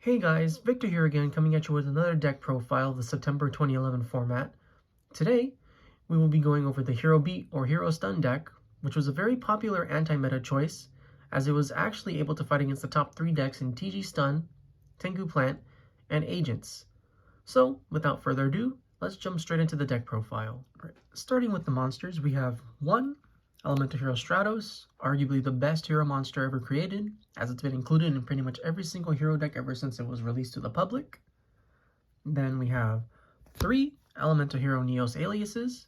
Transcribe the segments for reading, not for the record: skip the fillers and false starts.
Hey guys, Victor here again, coming at you with another deck profile of the September 2011 format. Today, we will be going over the Hero Beat or Hero Stun deck, which was a very popular anti-meta choice, as it was actually able to fight against the top 3 decks in TG Stun, Tengu Plant, and Agents. So, without further ado, let's jump straight into the deck profile. Starting with the monsters, we have 1 Elemental Hero Stratos, arguably the best hero monster ever created, as it's been included in pretty much every single hero deck ever since it was released to the public. Then we have 3 Elemental Hero Neos aliases.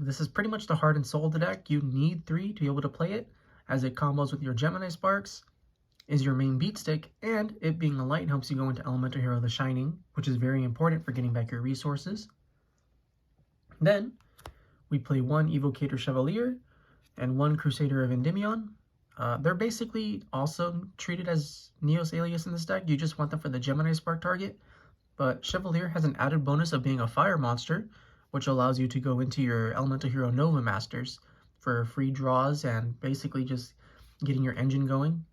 This is pretty much the heart and soul of the deck. You need 3 to be able to play it, as it combos with your Gemini Sparks, is your main beat stick, and it being a light helps you go into Elemental Hero The Shining, which is very important for getting back your resources. Then we play 1 Evocator Chevalier and 1 Crusader of Endymion. They're basically also treated as Neos alias in this deck. You just want them for the Gemini Spark target. But Chevalier has an added bonus of being a fire monster, which allows you to go into your Elemental Hero Nova Masters for free draws and basically just getting your engine going.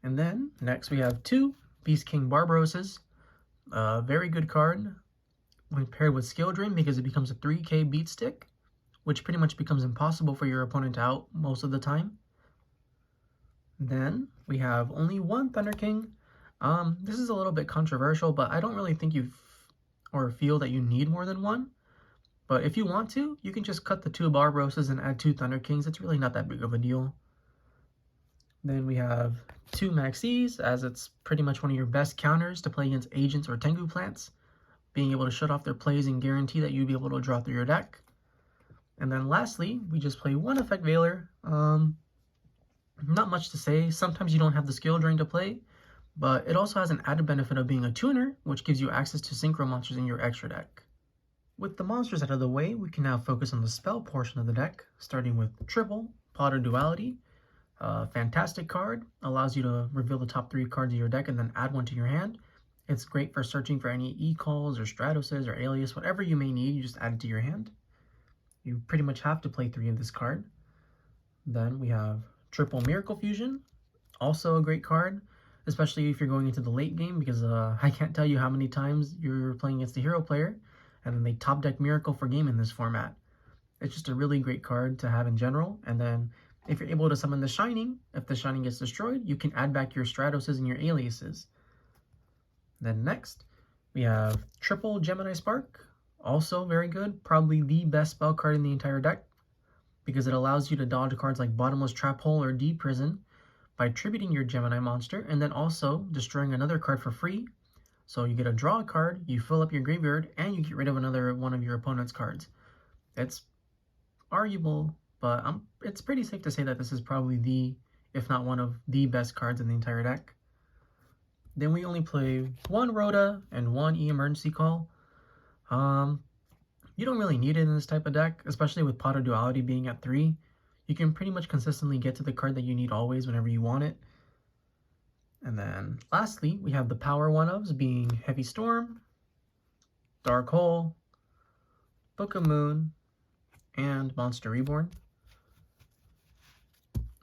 And then next we have 2 Beast King Barbaroses. Very good card when paired with Skill Drain because it becomes a 3k beat stick, which pretty much becomes impossible for your opponent to out most of the time. Then we have only 1 Thunder King. This is a little bit controversial, but I don't really think feel that you need more than 1. But if you want to, you can just cut the 2 Barbaroses and add 2 Thunder Kings. It's really not that big of a deal. Then we have 2 Maxx, as it's pretty much one of your best counters to play against Agents or Tengu plants, being able to shut off their plays and guarantee that you'll be able to draw through your deck. And then lastly, we just play 1 Effect Veiler. Not much to say. Sometimes you don't have the skill drain to play, but it also has an added benefit of being a tuner, which gives you access to synchro monsters in your extra deck. With the monsters out of the way, we can now focus on the spell portion of the deck, starting with triple Pot of Duality. Fantastic card, allows you to reveal the top 3 cards of your deck and then add 1 to your hand. It's great for searching for any e-calls or stratoses or alias, whatever you may need, you just add it to your hand. You pretty much have to play 3 of this card. Then we have triple Miracle Fusion, also a great card, especially if you're going into the late game, because I can't tell you how many times you're playing against a hero player and then they top deck Miracle for game in this format. It's just a really great card to have in general. And then if you're able to summon the Shining, if the Shining gets destroyed, you can add back your Stratoses and your aliases. Then next, we have triple Gemini Spark, also very good, probably the best spell card in the entire deck, because it allows you to dodge cards like Bottomless Trap Hole or Deep Prison by tributing your Gemini monster and then also destroying another card for free. So you get a draw card, you fill up your graveyard, and you get rid of another one of your opponent's cards. It's arguable, but it's pretty safe to say that this is probably the, if not one of the best cards in the entire deck. Then we only play 1 Rhoda and 1 E-Emergency Call. You don't really need it in this type of deck, especially with Pot of Duality being at 3. You can pretty much consistently get to the card that you need always whenever you want it. And then lastly, we have the power 1-ofs being Heavy Storm, Dark Hole, Book of Moon, and Monste Reborn.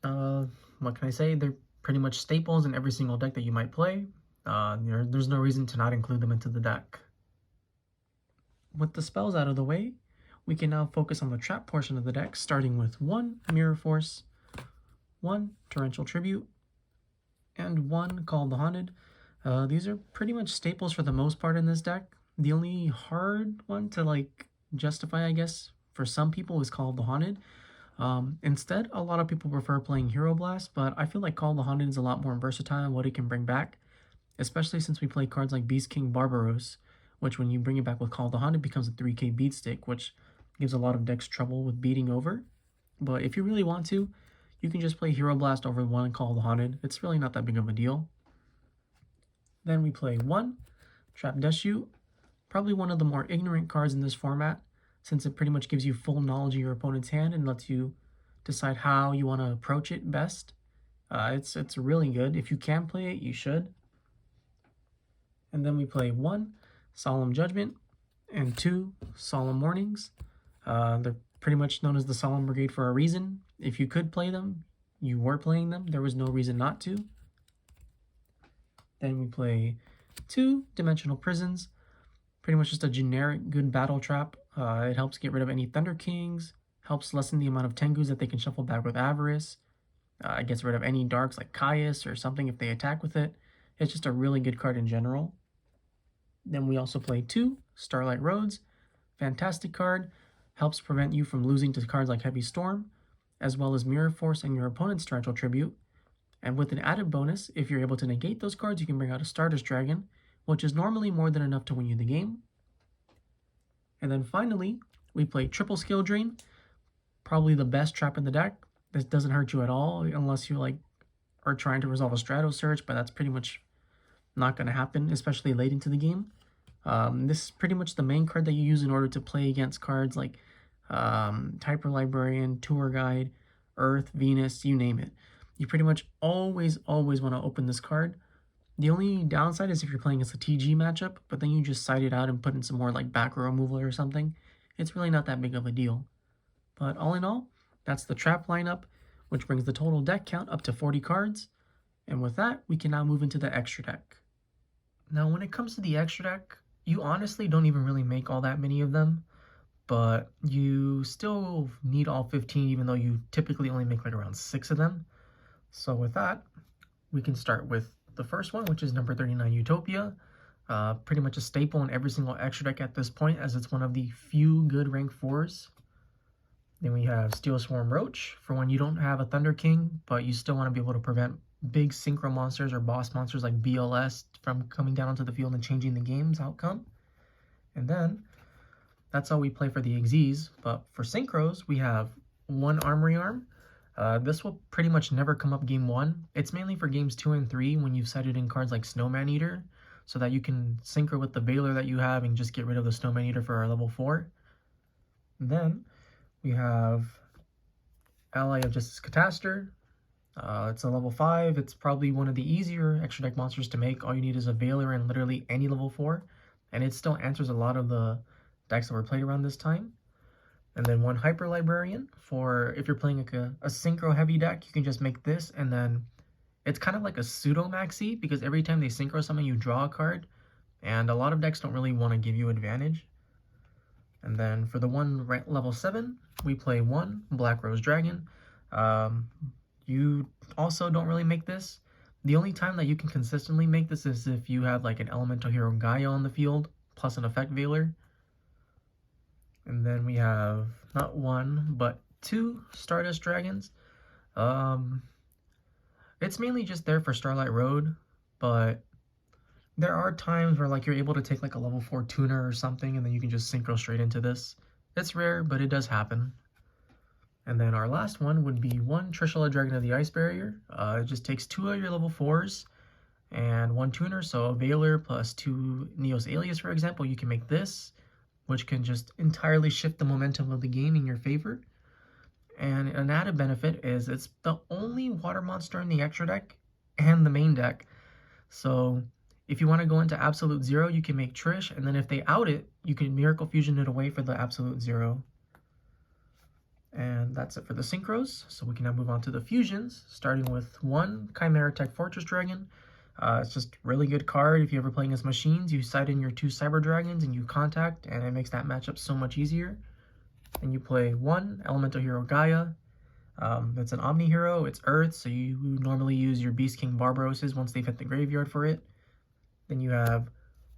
What can I say? They're pretty much staples in every single deck that you might play. There's no reason to not include them into the deck. With the spells out of the way, we can now focus on the trap portion of the deck, starting with 1 Mirror Force, 1 Torrential Tribute, and 1 Call of the Haunted. These are pretty much staples for the most part in this deck. The only hard one to justify, I guess, for some people is Call of the Haunted. Instead, a lot of people prefer playing Hero Blast, but I feel like Call of the Haunted is a lot more versatile in what it can bring back, especially since we play cards like Beast King Barbaros, which when you bring it back with Call of the Haunted becomes a 3k beat stick, which gives a lot of decks trouble with beating over. But if you really want to, you can just play Hero Blast over 1 Call of the Haunted. It's really not that big of a deal. Then we play 1 Trap Deathshoot, probably one of the more ignorant cards in this format, since it pretty much gives you full knowledge of your opponent's hand and lets you decide how you want to approach it best. It's really good. If you can play it, you should. And then we play 1 Solemn Judgment and 2 Solemn Warnings. They're pretty much known as the Solemn Brigade for a reason. If you could play them, you were playing them. There was no reason not to. Then we play 2 Dimensional Prisons, pretty much just a generic good battle trap. It helps get rid of any Thunder Kings, helps lessen the amount of Tengus that they can shuffle back with Avarice. It gets rid of any darks like Caius or something if they attack with it. It's just a really good card in general. Then we also play 2 Starlight Roads. Fantastic card. Helps prevent you from losing to cards like Heavy Storm, as well as Mirror Force and your opponent's Torrential Tribute. And with an added bonus, if you're able to negate those cards, you can bring out a Stardust Dragon, which is normally more than enough to win you the game. And then finally, we play Triple Skill Drain. Probably the best trap in the deck. This doesn't hurt you at all unless you are trying to resolve a Stratos search, but that's pretty much not going to happen, especially late into the game. This is pretty much the main card that you use in order to play against cards like Hyper Librarian, Tour Guide, Earth, Venus, you name it. You pretty much always want to open this card. The only downside is if you're playing against a TG matchup, but then you just side it out and put in some more like back row removal or something. It's really not that big of a deal. But all in all, that's the trap lineup, which brings the total deck count up to 40 cards. And with that, we can now move into the extra deck. Now, when it comes to the extra deck, you honestly don't even really make all that many of them, but you still need all 15, even though you typically only make like around 6 of them. So with that, we can start with the first one, which is number 39, Utopia. Pretty much a staple in every single extra deck at this point, as it's one of the few good rank 4s. Then we have Steel Swarm Roach, for when you don't have a Thunder King, but you still want to be able to prevent big synchro monsters or boss monsters like BLS from coming down onto the field and changing the game's outcome. And then, that's all we play for the Xyz, but for synchros, we have 1 Armory Arm. This will pretty much never come up game 1. It's mainly for games 2 and 3 when you've sided in cards like Snowman Eater, so that you can synchro with the Veiler that you have and just get rid of the Snowman Eater for our level 4. And then we have Ally of Justice Cataster. It's a level 5. It's probably one of the easier extra deck monsters to make. All you need is a Veiler and literally any level 4, and it still answers a lot of the decks that were played around this time. And then 1 Hyper Librarian, for if you're playing like a synchro heavy deck, you can just make this, and then it's kind of like a pseudo maxi, because every time they synchro summon, you draw a card, and a lot of decks don't really want to give you advantage. And then for the 1 level 7, we play 1 Black Rose Dragon. You also don't really make this. The only time that you can consistently make this is if you have like an Elemental Hero Gaia on the field, plus an Effect Veiler. And then we have not 1, but 2 Stardust Dragons. It's mainly just there for Starlight Road, but there are times where like you're able to take like a level 4 tuner or something, and then you can just synchro straight into this. It's rare, but it does happen. And then our last one would be 1 Trishula Dragon of the Ice Barrier. It just takes 2 of your level 4s and 1 tuner, so a Veiler plus 2 Neos Alius, for example. You can make this, which can just entirely shift the momentum of the game in your favor. And an added benefit is it's the only water monster in the extra deck and the main deck. So if you want to go into Absolute Zero, you can make Trish, and then if they out it, you can Miracle Fusion it away for the Absolute Zero. And that's it for the synchros. So we can now move on to the fusions, starting with 1 Chimera Tech Fortress Dragon. It's just really good card. If you ever play against machines, you side in your 2 Cyber Dragons and you contact, and it makes that matchup so much easier. And you play 1 Elemental Hero Gaia. It's an Omni Hero, it's Earth, so you normally use your Beast King Barbaroses once they've hit the graveyard for it. Then you have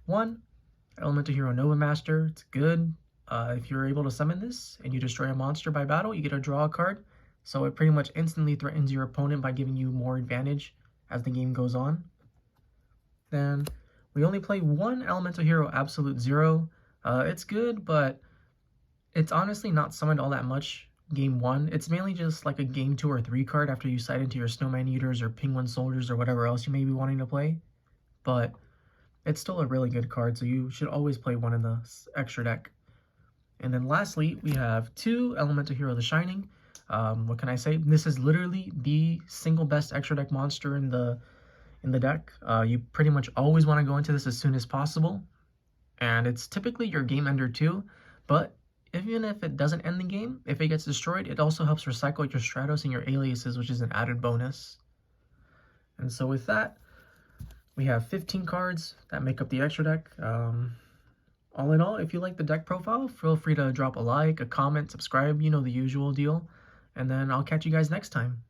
1 Elemental Hero Nova Master. It's good. If you're able to summon this and you destroy a monster by battle, you get to draw a card. So it pretty much instantly threatens your opponent by giving you more advantage as the game goes on. Then we only play 1 Elemental Hero Absolute Zero. It's good, but it's honestly not summoned all that much game 1. It's mainly just like a game 2 or 3 card after you side into your Snowman Eaters or Penguin Soldiers or whatever else you may be wanting to play. But it's still a really good card, so you should always play 1 in the extra deck. And then lastly, we have 2 Elemental Hero The Shining. What can I say? This is literally the single best extra deck monster in the deck. You pretty much always want to go into this as soon as possible. And it's typically your game ender too, but even if it doesn't end the game, if it gets destroyed, it also helps recycle your Stratos and your aliases, which is an added bonus. And so with that, We have 15 cards that make up the extra deck. All in all, if you like the deck profile, feel free to drop a like, a comment, subscribe, you know the usual deal. And then I'll catch you guys next time.